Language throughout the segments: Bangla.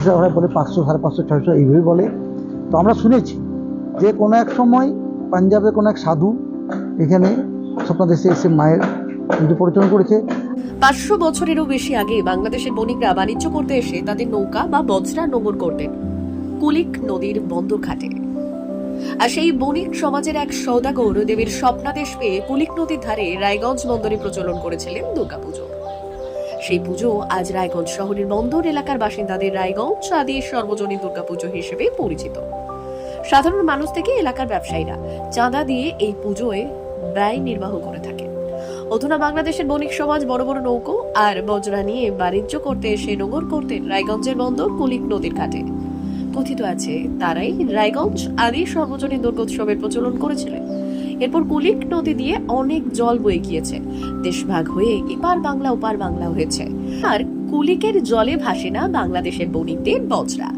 বলে 500, 550, 600 এইভাবে বলে। তো আমরা শুনেছি যে কোনো এক সময় পাঞ্জাবে কোনো এক সাধু এখানে স্বপ্নাদেশে এসে মায়ের পুজো পরিচালনা করেছে। 500 বছরেরও বেশি আগে বাংলাদেশের বণিকরা বাণিজ্য করতে এসে তাদের নৌকা বা বজ্রা নোঙর করতেন কুলিক নদীর বন্দর ঘাটে। আর সেই বণিক সমাজের এক সওদাগর দেবীর স্বপ্নাদেশ পেয়ে কুলিক নদীর ধারে রায়গঞ্জ বন্দরে প্রচলন করেছিলেন দুর্গাপুজো। সেই পুজো আজ রায়গঞ্জ শহরের বন্দর এলাকার বাসিন্দাদের রায়গঞ্জ আদি সর্বজনীন দুর্গাপুজো হিসেবে পরিচিত। সাধারণ মানুষ থেকে এলাকার ব্যবসায়ীরা চাঁদা দিয়ে এই পুজোয় ব্যয় নির্বাহ করে থাকে। অধুনা বাংলাদেশের বণিক সমাজ বড় বড় নৌকো আর বজ্রা নিয়ে বাণিজ্য করতে এসে নোঙর করতেন রায়গঞ্জের বন্দর কুলিক নদীর ঘাটে। কথিত আছে তারাই রায়গঞ্জ আদি সর্বজনীন দুর্গোৎসবের প্রচলন করেছিলেন। এরপর কুলিক নদী দিয়ে অনেক জল বয়ে গিয়েছে, দেশভাগ হয়ে এপার বাংলা ওপার বাংলা হয়েছে। আর কুলিকের জলে ভাসে না বাংলাদেশের বণিকদের বজ্রা,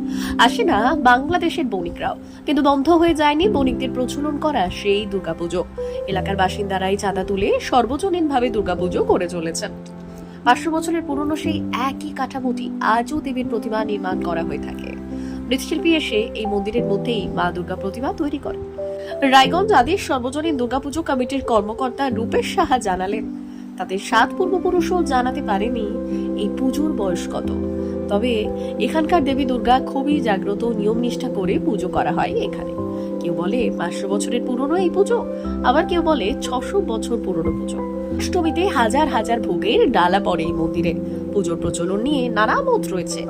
আসে না বাংলাদেশের বণিকরাও, কিন্তু বন্ধ হয়ে যায়নি বণিকদের প্রচলন করা সেই দুর্গাপুজো। এলাকার বাসিন্দারাই চাঁদা তুলে সর্বজনীন ভাবে দুর্গাপুজো করে চলেছেন। 500 বছরের পুরনো সেই একই কাঠামোটি আজও দেবীর প্রতিমা নির্মাণ করা হয়ে থাকে। মৃৎশিল্পী এসে এই মন্দিরের মধ্যেই মা দুর্গা প্রতিমা তৈরি করে। রায়গঞ্জ আদি সর্বজনীন দুর্গাপুজো কমিটির কর্মকর্তা রূপেশ সাহা জানালেন, তাদের 7 পূর্বপুরুষও জানাতে পারেনি এই পুজোর বয়স কত। তবে এখানকার দেবী দুর্গা খুবই জাগ্রত, নিয়ম নিষ্ঠা করে পুজো করা হয় এখানে। কেউ বলে 500 বছরের পুরনো এই পুজো, আবার কেউ বলে 600 বছর পুরনো পুজো। অষ্টমীতে হাজার হাজার ভোগের ডালা পড়ে এই মন্দিরে। পুজোর প্রচলন নিয়ে নানা মত রয়েছে।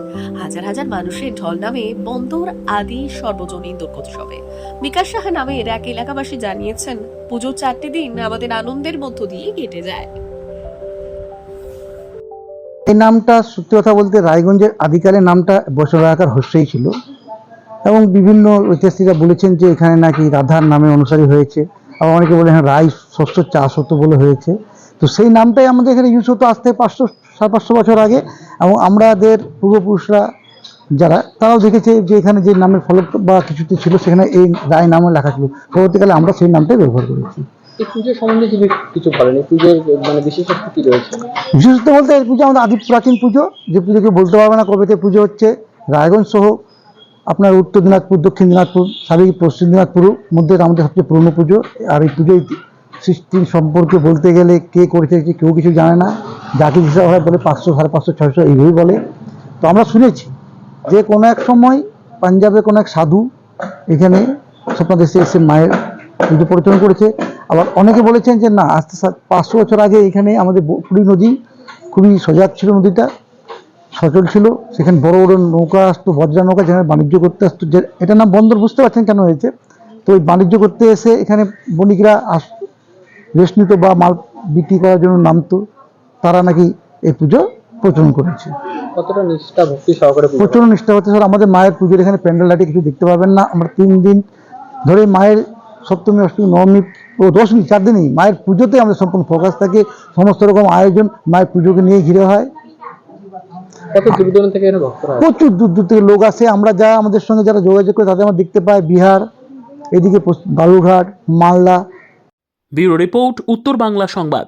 হাজার হাজার মানুষের ঢল নামে বন্দর আদি সর্বজনীন দুর্গোৎসবে। বিকাশ সাহা নামের এক এলাকাবাসী জানিয়েছেন, পুজোর 4টে দিন আমাদের আনন্দের মধ্য দিয়ে কেটে যায়। এই নামটা সত্যি কথা বলতে রায়গঞ্জের আদিকালের নামটা বৈষ্ণব হস্যই ছিল, এবং বিভিন্ন ঐতিহাসিকরা বলেছেন যে এখানে নাকি রাধার নামে অনুসারী হয়েছে। আবার অনেকে বলে হ্যাঁ রায় শস্য চাষ হতো বলে হয়েছে। তো সেই নামটাই আমাদের এখানে ইউজ হতো আসতে 500-550 বছর আগে, এবং আমাদের পূর্বপুরুষরা যারা তারাও দেখেছে যে এখানে যে নামের ফলক বা কিছুতে ছিল সেখানে এই রায় নামও লেখা ছিল। পরবর্তীকালে আমরা সেই নামটাই ব্যবহার করেছি। এই পুজো সম্বন্ধে কিছু বলেন, এই পুজোর মানে বিশেষত্ব কি রয়েছে? বিশেষত বলতে এই পুজো আমাদের আদি প্রাচীন পুজো, যে পুজোকে বলতে পারবে না কবেতে পুজো হচ্ছে। রায়গঞ্জ সহ আপনার উত্তর দিনাজপুর, দক্ষিণ দিনাজপুর, সাবেক পশ্চিম দিনাজপুর মধ্যে আমাদের সবচেয়ে পুরনো পুজো। আর এই পুজোয় সৃষ্টির সম্পর্কে বলতে গেলে কে করেছে কেউ কিছু জানে না। যাকে হিসাব হয় বলে 500, 550, 600 এইভাবেই বলে। তো আমরা শুনেছি যে কোনো এক সময় পাঞ্জাবে কোনো এক সাধু এখানে স্বপ্নাদেশে এসে মায়ের পুজো পরিচালনা করেছে। আবার অনেকে বলেছেন যে না, আজ 500 বছর আগে এখানে আমাদের কুলি নদী খুবই সজাগ ছিল, নদীটা সচল ছিল। সেখানে বড় বড় নৌকা আসতো, বজ্রা নৌকা, যেখানে বাণিজ্য করতে আসতো। যে এটার নাম বন্দর, বুঝতে পারছেন কেন হয়েছে। তো ওই বাণিজ্য করতে এসে এখানে বণিকরা রেস্ট নিত বা মাল বিক্রি করার জন্য নামতো, তারা নাকি এই পুজো প্রচলন করেছে। কতটা নিষ্ঠা ভক্তি সহকারে প্রচুর নিষ্ঠা হচ্ছে। স্যার আমাদের মায়ের পুজোর এখানে প্যান্ডেল লাইটে কিছু দেখতে পাবেন না। আমরা 3 দিন ধরে মায়ের সপ্তমী, অষ্টমী, নবমী ও দশমী 4 দিনই মায়ের পুজোতে আমাদের সম্পূর্ণ ফোকাস থাকে। সমস্ত রকম আয়োজন মায়ের পুজোকে নিয়ে ঘিরে হয়। কত দূর দূরান্ত থেকে এখানে ভক্তরা প্রচুর দূর দূর থেকে লোক আসে। আমরা যা আমাদের সঙ্গে যারা যোগাযোগ করে তাদের আমরা দেখতে পাই বিহার, এদিকে বালুরঘাট, মালদা। ব্যুরো রিপোর্ট, উত্তর বাংলা সংবাদ।